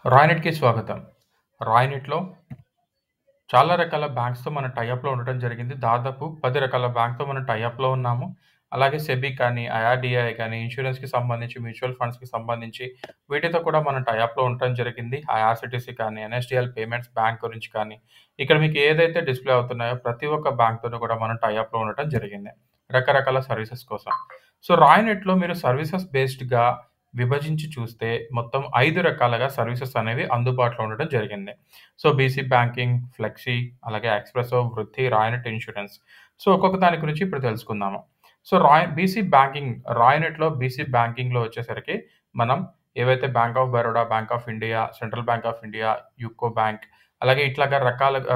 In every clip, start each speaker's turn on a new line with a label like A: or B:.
A: రాయ్‌నెట్‌కి స్వాగతం. రాయ్‌నెట్‌లో చాలా రకాల బ్యాంక్స్‌తో మనం టై అప్‌లో ఉండటం జరిగింది. దాదాపు 10 రకాల బ్యాంక్‌తో మనం టై అప్‌లో ఉన్నాము. అలాగే సెబీ కానీ, ఐఆర్‌డీఐ కానీ, ఇన్స్యూరెన్స్‌కి సంబంధించి, మ్యూచువల్ ఫండ్స్‌కి సంబంధించి వీటితో కూడా మనం టై అప్‌లో ఉండటం జరిగింది. ఐఆర్‌సీటీసీ కానీ, ఎన్ఎస్‌డీఎల్ పేమెంట్స్ బ్యాంక్ గురించి కానీ, ఇక్కడ మీకు ఏదైతే డిస్‌ప్లే అవుతున్నాయో ప్రతి ఒక్క బ్యాంక్‌తోను కూడా మనం టై అప్‌లో ఉండటం జరిగింది. రకరకాల సర్వీసెస్ కోసం. సో, రాయ్‌నెట్‌లో మీరు సర్వీసెస్ బేస్డ్‌గా విభజించి చూస్తే మొత్తం 5 రకాలుగా సర్వీసెస్ అనేవి అందుబాటులో ఉండడం జరిగింది. సో, బీసీ బ్యాంకింగ్, ఫ్లెక్సీ, అలాగే ఎక్స్‌ప్రెసో, వృద్ధి, రాయ్‌నెట్ ఇన్స్యూరెన్స్. సో, ఒక్కొక్క దాని గురించి ఇప్పుడు తెలుసుకుందాము. సో, బీసీ బ్యాంకింగ్ రాయ్‌నెట్‌లో బీసీ బ్యాంకింగ్‌లో వచ్చేసరికి మనం ఏవైతే bank of Baroda, bank of India, central bank of India, UCO bank అలాగే ఇట్లాగా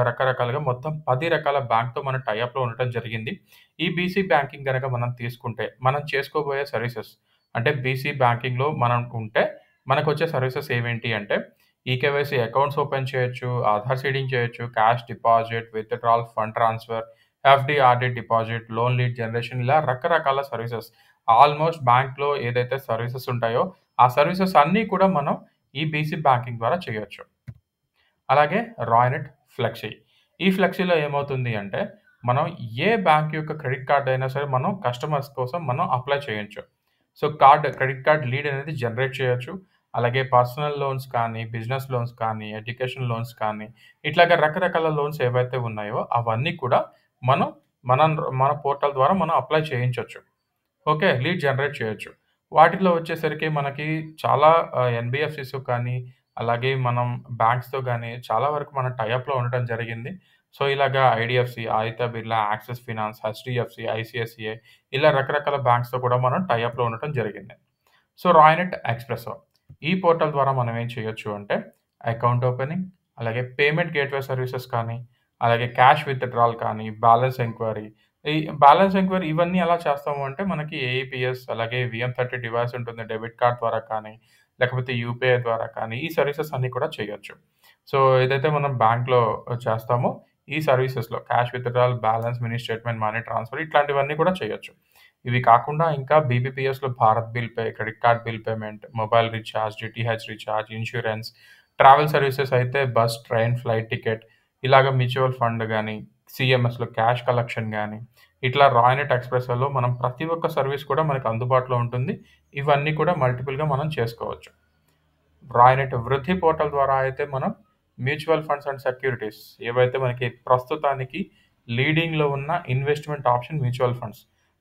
A: రకరకాలుగా మొత్తం 10 రకాల బ్యాంక్‌తో మనం టై అప్‌లో ఉండటం జరిగింది. ఈ బీసీ బ్యాంకింగ్ గనక మనం తీసుకుంటే మనం చేసుకోబోయే సర్వీసెస్ అంటే బీసీ బ్యాంకింగ్‌లో మనం ఉంటే మనకొచ్చే సర్వీసెస్ ఏవేంటి అంటే ఈకేవైసీ అకౌంట్స్ ఓపెన్ చేయొచ్చు, ఆధార్ సీడింగ్ చేయొచ్చు, cash deposit, withdrawal, fund transfer, FD, RD deposit, loan lead generation ఇలా రకరకాల సర్వీసెస్. ఆల్‌మోస్ట్ బ్యాంక్‌లో ఏదైతే సర్వీసెస్ ఉంటాయో, ఆ సర్వీసెస్ అన్నీ కూడా మనం ఈ బీసీ బ్యాంకింగ్ ద్వారా చేయొచ్చు. అలాగే రాయ్‌నెట్ ఫ్లెక్సీ. ఈ ఫ్లెక్సీలో ఏమవుతుంది అంటే, మనం ఏ బ్యాంక్ యొక్క క్రెడిట్ కార్డ్ అయినా సరే మనం కస్టమర్స్ కోసం మనం అప్లై చేయొచ్చు. సో, క్రెడిట్ కార్డ్ లీడ్ అనేది జనరేట్ చేయొచ్చు. అలాగే పర్సనల్ లోన్స్ కానీ, బిజినెస్ లోన్స్ కానీ, ఎడ్యుకేషన్ లోన్స్ కానీ, ఇట్లాగా రకరకాల లోన్స్ ఏవైతే ఉన్నాయో అవన్నీ కూడా మనం మనం మన పోర్టల్ ద్వారా మనం అప్లై చేయించొచ్చు. ఓకే. లీడ్ జనరేట్ చేయొచ్చు. వాటిలో వచ్చేసరికి మనకి చాలా ఎన్‌బీఎఫ్‌సిస్ కానీ, అలాగే మనం బ్యాంక్స్‌తో గాని చాలా వరకు మనం టై అప్‌లో ఉండటం జరిగింది. సో, ఇలాగా IDFC, Aditya Birla, Axis finance, HDFC, ICICI ఇలా రకరకాల బ్యాంక్స్‌తో కూడా మనం టై అప్‌లో ఉండటం జరిగింది. So, Roinet Xpresso. ఈ పోర్టల్ ద్వారా మనం ఏం చేయొచ్చు అంటే, అకౌంట్ ఓపెనింగ్, అలాగే పేమెంట్ గేట్‌వే సర్వీసెస్ కానీ, అలాగే క్యాష్ విత్‌డ్రాల్ కానీ, బ్యాలెన్స్ ఎంక్వైరీ, ఈ బ్యాలెన్స్ ఎంక్వైరీ ఇవన్నీ ఎలా చేస్తాము అంటే, మనకి ఏఈపీఎస్ అలాగే వీఎం30 డివైస్ ఉంటుంది. డెబిట్ కార్డ్ ద్వారా కానీ, లేకపోతే యూపీఐ ద్వారా కానీ, ఈ సర్వీసెస్ అన్నీ కూడా చేయొచ్చు. సో, ఏదైతే మనం బ్యాంక్‌లో చేస్తామో, ఈ సర్వీసెస్‌లో cash withdrawal, balance, mini statement, money transfer ఇట్లాంటివన్నీ కూడా చేయొచ్చు. ఇవి కాకుండా ఇంకా బీబీపీఎస్‌లో Bharat bill pay, credit card bill payment, mobile recharge, DTH recharge, insurance, travel services అయితే బస్, ట్రైన్, ఫ్లైట్ టికెట్ ఇలాగ మ్యూచువల్ ఫండ్ గాని, సీఎంఎస్‌లో క్యాష్ కలెక్షన్ గాని, ఇట్లా రాయ్‌నెట్ ఎక్స్‌ప్రెసోలో మనం ప్రతి ఒక్క సర్వీస్ కూడా మనకు అందుబాటులో ఉంటుంది. ఇవన్నీ కూడా మల్టిపుల్‌గా మనం చేసుకోవచ్చు. రాయ్‌నెట్ వృద్ధి పోర్టల్ ద్వారా అయితే మనం మ్యూచువల్ ఫండ్స్ అండ్ సెక్యూరిటీస్ ఏవైతే మనకి ప్రస్తుతానికి లీడింగ్‌లో ఉన్న investment option mutual funds.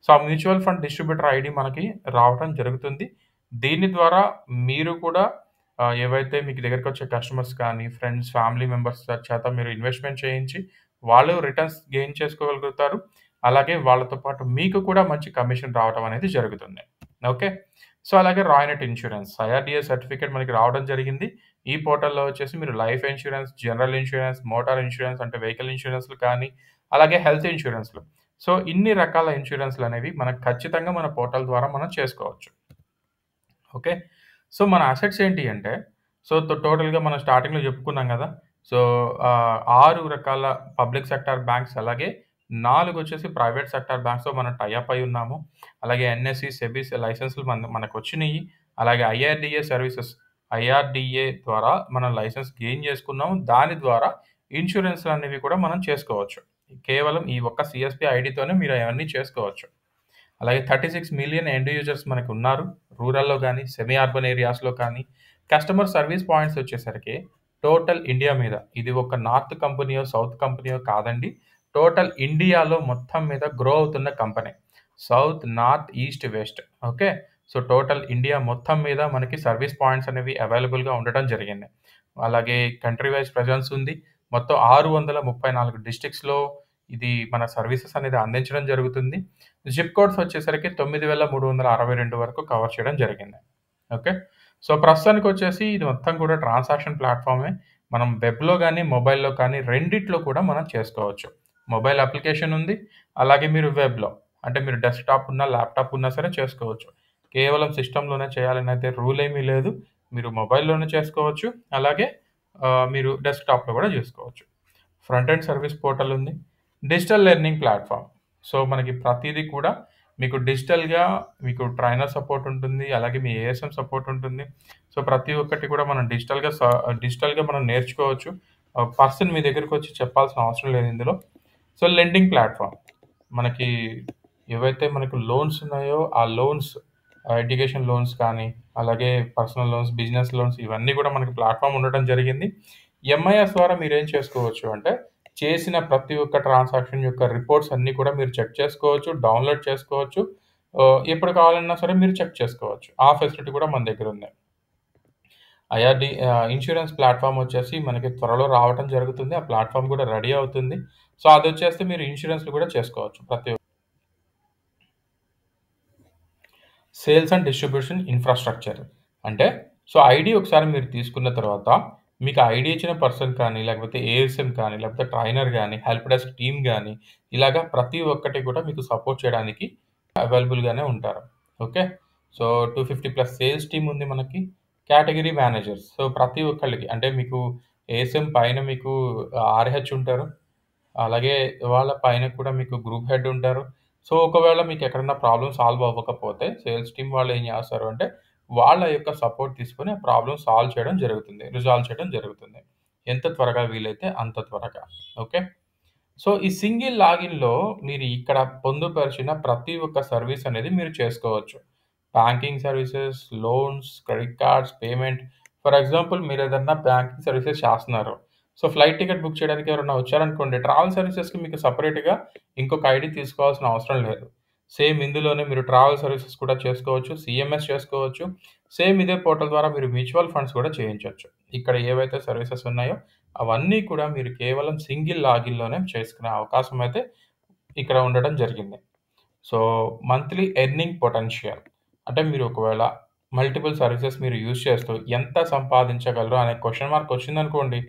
A: So, ఆ మ్యూచువల్ ఫండ్ డిస్ట్రిబ్యూటర్ ఐడీ మనకి రావటం జరుగుతుంది. దీని ద్వారా మీరు కూడా ఏవైతే మీకు దగ్గరకొచ్చే కస్టమర్స్ కానీ, ఫ్రెండ్స్, ఫ్యామిలీ మెంబర్స్ చేత మీరు ఇన్వెస్ట్‌మెంట్ చేయించి, వాళ్ళు రిటర్న్స్ గెయిన్ చేసుకోగలుగుతారు. అలాగే వాళ్ళతో పాటు మీకు కూడా మంచి కమిషన్ రావటం అనేది జరుగుతుంది. ఓకే. సో, అలాగే రాయ్‌నెట్ ఇన్స్యూరెన్స్. ఐఆర్‌డీఏ సర్టిఫికేట్ మనకి రావడం జరిగింది. ఈ పోర్టల్‌లో వచ్చేసి మీరు life insurance, general insurance, motor insurance అంటే వెహికల్ ఇన్స్యూరెన్స్‌లు కానీ, అలాగే హెల్త్ ఇన్స్యూరెన్స్‌లు. సో, ఇన్ని రకాల ఇన్స్యూరెన్స్‌లనేవి మనకు ఖచ్చితంగా మన పోర్టల్ ద్వారా మనం చేసుకోవచ్చు. ఓకే. సో, మన అసెట్స్ ఏంటి అంటే, సో, టోటల్‌గా మనం స్టార్టింగ్‌లో చెప్పుకున్నాం గదా! సో, 6 రకాల పబ్లిక్ సెక్టార్ బ్యాంక్స్ అలాగే 4 వచ్చేసి ప్రైవేట్ సెక్టార్ బ్యాంక్స్‌తో మనం టై అప్ అయి ఉన్నాము. అలాగే ఎన్ఎస్‌సి, సెబీ లైసెన్స్‌లు మనకొచ్చినియి. అలాగే ఐఆర్‌డీఏ సర్వీసెస్, ఐఆర్‌డీఏ ద్వారా మనం లైసెన్స్ గెయిన్ చేసుకున్నాము. దాని ద్వారా ఇన్స్యూరెన్స్‌లనేవి కూడా మనం చేసుకోవచ్చు. కేవలం ఈ ఒక్క సీఎస్‌పీ ఐడీతోనే మీరు అవన్నీ చేసుకోవచ్చు. అలాగే 36,000,000 ఎండ్ యూజర్స్ మనకున్నారు. రూరల్‌లో గాని, సెమీ అర్బన్ ఏరియాస్‌లో కానీ, కస్టమర్ సర్వీస్ పాయింట్స్ వచ్చేసరికి టోటల్ ఇండియా మీద ఇది ఒక నార్త్ కంపెనీయో, సౌత్ కంపెనీయో కాదండి. టోటల్ ఇండియాలో మొత్తం మీద గ్రో అవుతున్న company. South, north, east, west okay. So, total India మొత్తం మీద మనకి సర్వీస్ పాయింట్స్ అనేవి అవైలబుల్‌గా ఉండటం జరిగింది. అలాగే కంట్రీ వైస్ ప్రెజెన్స్ ఉంది. మొత్తం 634 డిస్ట్రిక్ట్స్‌లో ఇది మన సర్వీసెస్ అనేది అందించడం జరుగుతుంది. జిప్ కోడ్స్ వచ్చేసరికి 9362 వరకు కవర్ చేయడం జరిగింది. ఓకే. సో, ప్రస్తుతానికొచ్చేసి ఇది మొత్తం కూడా ట్రాన్సాక్షన్ ప్లాట్‌ఫార్మే. మనం వెబ్‌లో గాని, మొబైల్‌లో కానీ రెండిట్లో కూడా మనం చేసుకోవచ్చు. మొబైల్ అప్లికేషన్ ఉంది. అలాగే మీరు వెబ్‌లో అంటే మీరు డెస్క్‌టాప్ ఉన్నా, ల్యాప్‌టాప్ ఉన్నా సరే చేసుకోవచ్చు. కేవలం సిస్టమ్‌లోనే చేయాలనైతే రూల్ ఏమీ లేదు. మీరు మొబైల్‌లోనే చేసుకోవచ్చు. అలాగే మీరు డెస్క్‌టాప్‌లో కూడా చేసుకోవచ్చు. ఫ్రంట్ ఎండ్ సర్వీస్ పోర్టల్ ఉంది. Digital learning platform. సో, మనకి ప్రతీదీ కూడా మీకు డిజిటల్‌గా మీకు ట్రైనర్ సపోర్ట్ ఉంటుంది. అలాగే మీ ఏఎస్ఎం సపోర్ట్ ఉంటుంది. సో, ప్రతి ఒక్కటి కూడా మనం డిజిటల్‌గా మనం నేర్చుకోవచ్చు. పర్సన్ మీ దగ్గరకొచ్చి చెప్పాల్సిన అవసరం లేదు ఇందులో. So, lending platform. మనకి ఏవైతే మనకు లోన్స్ ఉన్నాయో, ఆ లోన్స్ ఎడ్యుకేషన్ లోన్స్ కానీ, అలాగే పర్సనల్ లోన్స్, బిజినెస్ లోన్స్ ఇవన్నీ కూడా మనకి ప్లాట్‌ఫార్మ్ ఉండటం జరిగింది. ఎంఐఎస్ ద్వారా మీరేం చేసుకోవచ్చు అంటే, చేసిన ప్రతి ఒక్క ట్రాన్సాక్షన్ యొక్క రిపోర్ట్స్ అన్నీ కూడా మీరు చెక్ చేసుకోవచ్చు, డౌన్‌లోడ్ చేసుకోవచ్చు. ఎప్పుడు కావాలన్నా సరే మీరు చెక్ చేసుకోవచ్చు. ఆ ఫెసిలిటీ కూడా మన దగ్గరుంది. ఇన్స్యూరెన్స్ ప్లాట్‌ఫార్మ్ వచ్చేసి మనకి త్వరలో రావటం జరుగుతుంది. ఆ ప్లాట్‌ఫార్మ్ కూడా రెడీ అవుతుంది. సో, అదొచ్చేస్తే మీరు ఇన్స్యూరెన్స్‌లు కూడా చేసుకోవచ్చు. Sales and distribution infrastructure. అంటే ఐడీ ఒకసారి మీరు తీసుకున్న తర్వాత, మీకు ఆ ఐడీ ఇచ్చిన పర్సన్ కానీ, లేకపోతే ఏఎస్ఎం కానీ, లేకపోతే ట్రైనర్ గానీ, హెల్ప్ డెస్క్ టీమ్ గానీ, ఇలాగ ప్రతి ఒక్కటి కూడా మీకు సపోర్ట్ చేయడానికి అవైలబుల్‌గానే ఉంటారు. ఓకే. సో, 250+ సేల్స్ టీమ్ ఉంది మనకి. Category managers. సో, ప్రతి ఒక్కళ్ళకి అంటే మీకు ఏఎస్ఎం పైన మీకు ఆర్‌హెచ్ ఉంటారు. అలాగే వాళ్ళ పైన కూడా మీకు గ్రూప్ హెడ్ ఉంటారు. సో, ఒకవేళ మీకెక్కడన్నా ప్రాబ్లమ్ సాల్వ్ అవ్వకపోతే సేల్స్ టీమ్ వాళ్ళేం జేస్తారు అంటే, వాళ్ళ యొక్క సపోర్ట్ తీసుకొని ఆ ప్రాబ్లమ్ సాల్వ్ చేయడం జరుగుతుంది. రిజాల్వ్ చేయడం జరుగుతుంది. ఎంత త్వరగా వీలైతే అంత త్వరగా. ఓకే. సో, ఈ సింగిల్ లాగిన్‌లో మీరు ఇక్కడ పొందుపరిచిన ప్రతి ఒక్క సర్విస్ అనేది మీరు చేసుకోవచ్చు. Banking services, loans, credit cards, payment. For example మీరేదన్నా బ్యాంకింగ్ సర్వీసెస్ చేస్తన్నారు. సో, ఫ్లైట్ టికెట్ బుక్ చేయడానికి ఎవరైనా వచ్చారనుకోండి, ట్రావెల్ సర్వీసెస్‌కి మీకు సెపరేట్‌గా ఇంకొక ఐడీ తీసుకోవాల్సిన అవసరం లేదు. సేమ్ ఇందులోనే మీరు ట్రావెల్ సర్వీసెస్ కూడా చేసుకోవచ్చు. సీఎంఎస్ చేసుకోవచ్చు. సేమ్ ఇదే పోర్టల్ ద్వారా మీరు మ్యూచువల్ ఫండ్స్ కూడా చేయించొచ్చు. ఇక్కడ ఏవైతే సర్వీసెస్ ఉన్నాయో అవన్నీ కూడా మీరు కేవలం సింగిల్ లాగిన్‌లోనే చేసుకునే అవకాశం అయితే ఇక్కడ ఉండడం జరిగింది. సో, మంత్లీ ఎర్నింగ్ పొటెన్షియల్ అంటే మీరు ఒకవేళ మల్టిపుల్ సర్వీసెస్ మీరు యూజ్ చేస్తూ ఎంత సంపాదించగలరు అనే క్వెషన్ మార్క్ వచ్చిందనుకోండి,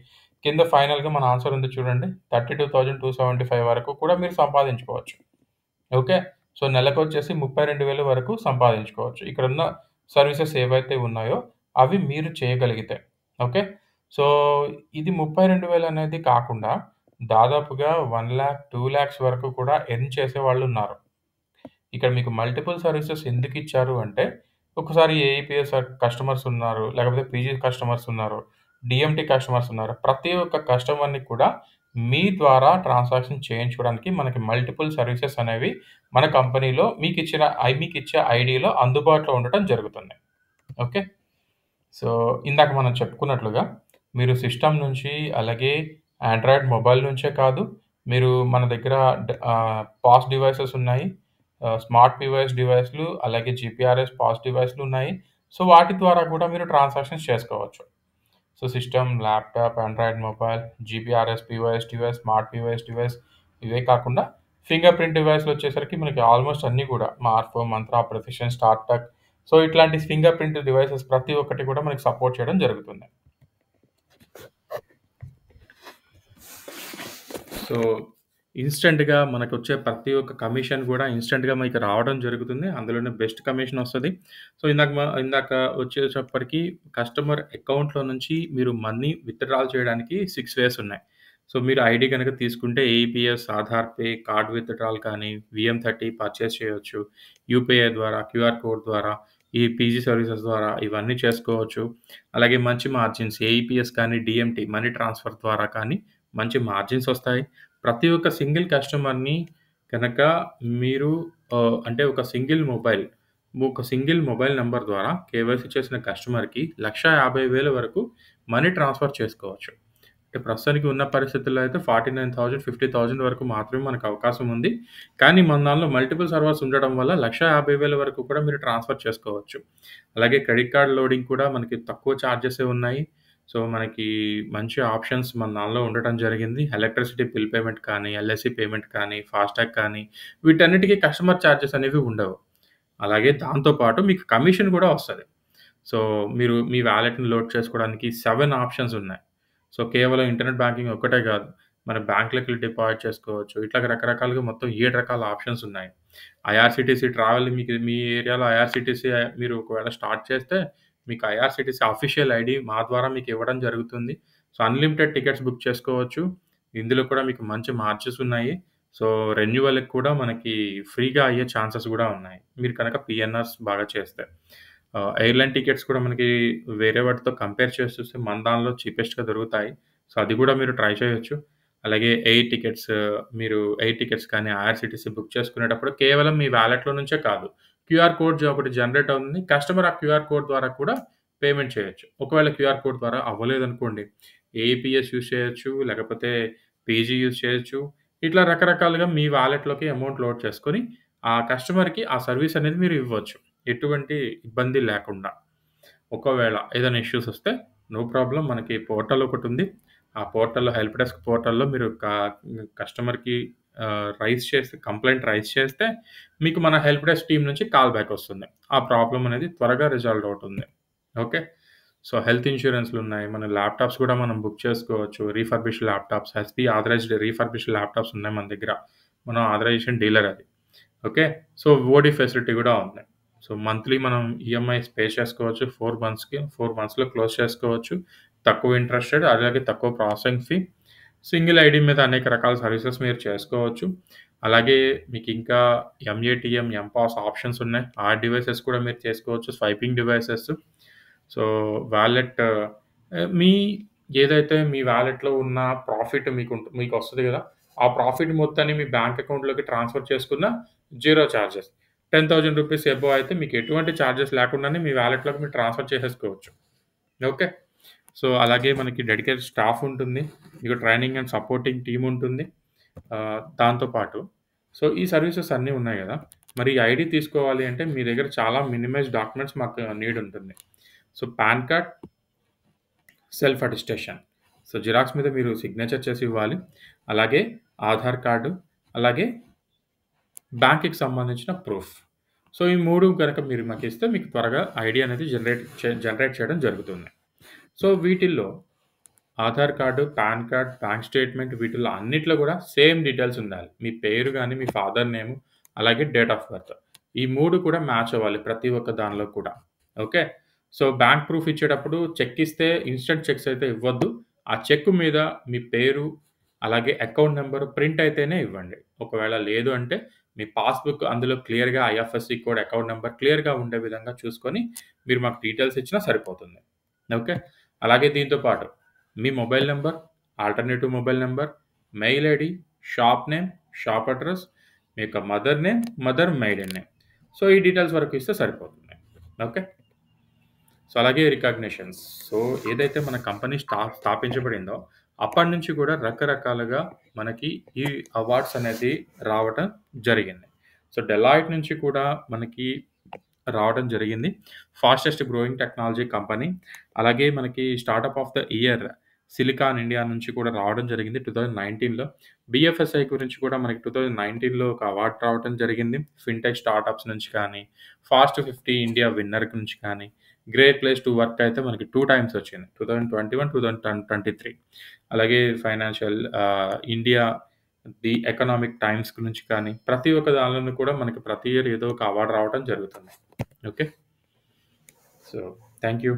A: కింద ఫైనల్‌గా మన ఆన్సర్ ఉంది చూడండి. 32,275 వరకు కూడా మీరు సంపాదించుకోవచ్చు. ఓకే. సో, నెలకొచ్చేసి 32,000 వరకు సంపాదించుకోవచ్చు. ఇక్కడున్న సర్వీసెస్ ఏవైతే ఉన్నాయో అవి మీరు చేయగలిగితే. ఓకే. సో, ఇది 32,000 అనేది కాకుండా దాదాపుగా 1,00,000, 2,00,000 వరకు కూడా ఎర్న్ చేసేవాళ్ళున్నారు. ఇక్కడ మీకు మల్టిపుల్ సర్వీసెస్ ఎందుకిచ్చారు అంటే, ఒక్కసారి ఏఈపీఎస్ కస్టమర్స్ ఉన్నారు, లేకపోతే పీజీ కస్టమర్స్ ఉన్నారు, డీఎంటీ కస్టమర్స్ ఉన్నారు. ప్రతి ఒక్క కస్టమర్‌ని కూడా మీ ద్వారా ట్రాన్సాక్షన్ చేయించుకోవడానికి మనకి మల్టిపుల్ సర్వీసెస్ అనేవి మన కంపెనీలో మీకిచ్చే ఐడీలో అందుబాటులో ఉండటం జరుగుతుంది. ఓకే. సో, ఇందాక మనం చెప్పుకున్నట్లుగా మీరు సిస్టమ్ నుంచి అలాగే ఆండ్రాయిడ్ మొబైల్ నుంచే కాదు, మీరు మన దగ్గర పాస్ డివైసెస్ ఉన్నాయి. స్మార్ట్ పిఓఎస్ డివైస్‌లు అలాగే జీపీఆర్ఎస్ పాస్ డివైస్‌లు ఉన్నాయి. సో, వాటి ద్వారా కూడా మీరు ట్రాన్సాక్షన్స్ చేసుకోవచ్చు. So, system, laptop, Android mobile, GPRS POS device, smart POS device ఇవే కాకుండా ఫింగర్ ప్రింట్ డివైస్‌లొచ్చేసరికి మనకి ఆల్‌మోస్ట్ అన్నీ కూడా మార్ఫో, మంత్ర, ప్రెసిషన్, స్టార్టక్ సో, ఇట్లాంటి ఫింగర్ ప్రింట్ డివైసెస్ ప్రతి ఒక్కటి కూడా మనకి సపోర్ట్ చేయడం జరుగుతుంది. సో, ఇన్‌స్టంట్‌గా మనకొచ్చే ప్రతి ఒక్క కమిషన్ గూడా ఇన్‌స్టంట్‌గా మీకు రావడం జరుగుతుంది. అందులోనే బెస్ట్ కమిషనొస్తది. సో, ఇందాక వచ్చేటప్పటికి కస్టమర్ అకౌంట్‌లో నుంచి మీరు మనీ విత్‌డ్రాల్ చేయడానికి 6 వేస్ ఉన్నాయి. సో, మీరు ఐడీ గనక తీసుకుంటే AEPS, Aadhaar pay, card withdrawal కానీ, వీఎం30 పర్చేస్ చేయొచ్చు. యూపీఐ ద్వారా, క్యూఆర్ కోడ్ ద్వారా, ఈ పీజీ సర్వీసెస్ ద్వారా ఇవన్నీ చేసుకోవచ్చు. అలాగే మంచి మార్జిన్స్ ఏఈపీఎస్ కానీ, డీఎంటీ మనీ ట్రాన్స్‌ఫర్ ద్వారా కానీ మంచి మార్జిన్సొస్తాయి. ప్రతి ఒక్క సింగిల్ కస్టమర్‌ని గనక మీరు అంటే ఒక సింగిల్ మొబైల్ నంబర్ ద్వారా కేవైసీ చేసిన కస్టమర్‌కి 1,50,000 వరకు మనీ ట్రాన్స్‌ఫర్ చేసుకోవచ్చు. అంటే ప్రస్తుతానికి ఉన్న పరిస్థితుల్లో అయితే 49,000, 50,000 వరకు మాత్రమే మనకు అవకాశం ఉంది. కానీ మన దానిలో మల్టిపుల్ సర్వర్స్ ఉండడం వల్ల 1,50,000 వరకు కూడా మీరు ట్రాన్స్‌ఫర్ చేసుకోవచ్చు. అలాగే క్రెడిట్ కార్డ్ లోడింగ్ కూడా మనకి తక్కువ చార్జెసే ఉన్నాయి. సో, మనకి మంచి ఆప్షన్స్ మన దానిలో ఉండటం జరిగింది. ఎలక్ట్రిసిటీ బిల్ పేమెంట్ కానీ, ఎల్ఐసీ పేమెంట్ కానీ, ఫాస్టాగ్ కానీ వీటన్నిటికి కస్టమర్ చార్జెస్ అనేవి ఉండవు. అలాగే దాంతో పాటు మీకు కమిషన్ కూడా వస్తది. సో, మీరు మీ వాలెట్‌ని లోడ్ చేసుకోవడానికి 7 ఆప్షన్స్ ఉన్నాయి. సో, కేవలం ఇంటర్నెట్ బ్యాంకింగ్ ఒక్కటే గాదు. మన బ్యాంక్‌లకెళ్ళి డిపాజిట్ చేసుకోవచ్చు. ఇట్లాగ రకరకాలుగా మొత్తం 7 రకాల ఆప్షన్స్ ఉన్నాయి. ఐఆర్‌సీటీసీ ట్రావెల్ మీకు మీ ఏరియాలో ఐఆర్‌సీటీసీ మీరు ఒకవేళ స్టార్ట్ చేస్తే, మీకు ఐఆర్‌సీటీసీ అఫీషియల్ ఐడీ మా ద్వారా మీకివ్వడం జరుగుతుంది. సో, అన్‌లిమిటెడ్ టికెట్స్ బుక్ చేసుకోవచ్చు. ఇందులో కూడా మీకు మంచి మార్జెస్ ఉన్నాయి. సో, రెన్యువల్‌కి కూడా మనకి ఫ్రీగా అయ్యే ఛాన్సెస్ గూడా ఉన్నాయి. మీరు కనుక పీఎన్ఆర్స్ బాగా చేస్తే. ఎయిర్‌లైన్ టికెట్స్ కూడా మనకి వేరే వాటితో కంపేర్ చేసి చూస్తే మన దానిలో చీపెస్ట్‌గా దొరుకుతాయి. సో, అది గూడా మీరు ట్రై చేయొచ్చు. అలాగే ఎయిర్ టికెట్స్ కానీ ఐఆర్‌సీటీసీ బుక్ చేసుకునేటప్పుడు కేవలం మీ వాలెట్‌లో నుంచే కాదు. క్యూఆర్ కోడ్ ఒకటి జనరేట్ అవుతుంది. కస్టమర్ ఆ క్యూఆర్ కోడ్ ద్వారా కూడా పేమెంట్ చేయొచ్చు. ఒకవేళ క్యూఆర్ కోడ్ ద్వారా అవ్వలేదనుకోండి, ఏఈపీఎస్ యూజ్ చేయొచ్చు. లేకపోతే పీజీ యూజ్ చేయొచ్చు. ఇట్లా రకరకాలుగా మీ వాలెట్‌లోకి అమౌంట్ లోడ్ చేసుకొని, ఆ కస్టమర్‌కి ఆ సర్విస్ అనేది మీరు ఇవ్వచ్చు. ఎటువంటి ఇబ్బంది లేకుండా. ఒకవేళ ఏదైనా ఇష్యూస్ వస్తే నో ప్రాబ్లమ్ మనకి పోర్టల్ ఒకటుంది. ఆ పోర్టల్‌లో హెల్ప్ డెస్క్ పోర్టల్‌లో మీరు కస్టమర్‌కి కంప్లెయింట్ రైజ్ చేస్తే మీకు మన హెల్ప్ డెస్క్ టీమ్ నుంచి కాల్ బ్యాక్ వస్తుంది. ఆ ప్రాబ్లమ్ అనేది త్వరగా రిజాల్వ్ అవుతుంది. ఓకే. సో, హెల్త్ ఇన్స్యూరెన్స్‌లున్నాయి. మన ల్యాప్‌టాప్స్ కూడా మనం బుక్ చేసుకోవచ్చు. Refurbished laptops, HP authorised refurbished laptops ఉన్నాయి మన దగ్గర. మనం ఆథరైజేషన్ డీలర్ అది. ఓకే. సో, ఓడీ ఫెసిలిటీ గూడా ఉంది. సో, మంత్లీ మనం ఈఎంఐస్ పే చేసుకోవచ్చు. 4 మంత్స్‌లో క్లోజ్ చేసుకోవచ్చు. తక్కువ ఇంట్రెస్ట్ రేట్, అలాగే తక్కువ ప్రాసెసింగ్ ఫీ. సింగిల్ ఐడీ మీద అనేక రకాల సర్వీసెస్ మీరు చేసుకోవచ్చు. అలాగే మీకింకా ఎంఏటీఎం, ఎంపాస్ ఆప్షన్స్ ఉన్నాయి. ఆ డివైసెస్ కూడా మీరు చేసుకోవచ్చు. Swiping devices. సో, వాలెట్ మీ ఏదైతే మీ వాలెట్‌లో ఉన్న ప్రాఫిట్ మీకొస్తది గదా! ఆ ప్రాఫిట్ మొత్తాన్ని మీ బ్యాంక్ అకౌంట్‌లోకి ట్రాన్స్‌ఫర్ చేసుకున్న జీరో చార్జెస్. రూ. 10,000 అబోవ్ అయితే మీకు ఎటువంటి చార్జెస్ లేకుండానే మీ వాలెట్‌లోకి మీరు ట్రాన్స్‌ఫర్ చేసేసుకోవచ్చు. ఓకే. సో, అలాగే మనకి డెడికేటెడ్ స్టాఫ్ ఉంటుంది. మీకు ట్రైనింగ్ అండ్ సపోర్టింగ్ టీమ్ ఉంటుంది. దాంతో పాటు సో, ఈ సర్వీసెస్ అన్నీ ఉన్నాయి గదా! మరి ఈ ఐడీ తీసుకోవాలి అంటే మీ దగ్గర చాలా మినిమైజ్డ్ డాక్యుమెంట్స్ మాకు నీడ్ ఉంటుంది. So, pan card, self attestation. So, xerox మీద మీరు సిగ్నేచర్ చేసి ఇవ్వాలి. అలాగే ఆధార్ కార్డు, అలాగే బ్యాంక్‌కి సంబంధించిన ప్రూఫ్. సో, ఈ 3 గనక మీరు మాకిస్తే మీకు త్వరగా ఐడీ అనేది జనరేట్ చేయడం జరుగుతుంది. సో, వీటిల్లో Aadhaar card, pan card, bank statement వీటిల్లో అన్నిట్లో గూడా సేమ్ డీటెయిల్స్ ఉండాలి. మీ పేరు గాని, మీ ఫాదర్ నేము, అలాగే డేట్ ఆఫ్ బర్త్. ఈ 3 కూడా మ్యాచ్ అవ్వాలి ప్రతి ఒక్క దానిలో కూడా. ఓకే. సో, బ్యాంక్ ప్రూఫ్ ఇచ్చేటప్పుడు చెక్ ఇస్తే ఇన్‌స్టంట్ చెక్స్ అయితే ఇవ్వద్దు. ఆ చెక్ మీద మీ పేరు, అలాగే అకౌంట్ నంబర్ ప్రింట్ అయితేనే ఇవ్వండి. ఒకవేళ లేదు అంటే మీ పాస్‌బుక్ అందులో క్లియర్‌గా ఐఎఫ్ఎస్‌సి కోడ్, అకౌంట్ నంబర్ క్లియర్‌గా ఉండే విధంగా చూసుకొని మీరు మాకు డీటెయిల్స్ ఇచ్చినా సరిపోతుంది. ఓకే. అలాగే దీంతో పాటు మీ mobile number, alternative mobile number, mail ID, shop name, shop address, మీ యొక్క mother name, mother maiden name. So, ఈ డీటెయిల్స్ వరకు ఇస్తే సరిపోతుంది. ఓకే. సో, అలాగే రికగ్నిషన్స్. సో, ఏదైతే మన కంపెనీ స్థాపించబడిందో అప్పటినుంచి కూడా రకరకాలుగా మనకి ఈ అవార్డ్స్ అనేది రావటం జరిగింది. సో, డెలాయిట్ నుంచి కూడా మనకి రావడం జరిగింది. Fastest growing technology company. అలాగే మనకి startup of the year silicon India నుంచి కూడా రావడం జరిగింది 2019లో. బీఎఫ్ఎస్ఐ గురించి కూడా మనకి 2019లో ఒక అవార్డ్ రావటం జరిగింది. ఫిన్‌టెక్ స్టార్టప్స్ నుంచి కానీ, ఫాస్ట్ 50 ఇండియా విన్నర్ నుంచి కానీ, గ్రేట్ ప్లేస్ టు వర్క్ అయితే మనకి 2 టైమ్స్ వచ్చింది. 2021, 2023. అలాగే ఇండియా ది ఎకనామిక్ టైమ్స్ నుంచి కానీ, ప్రతి ఒక్క దానిలోనూ కూడా మనకి ప్రతి ఇయర్ ఏదో ఒక అవార్డ్ రావటం జరుగుతుంది. ఓకే. So, thank you.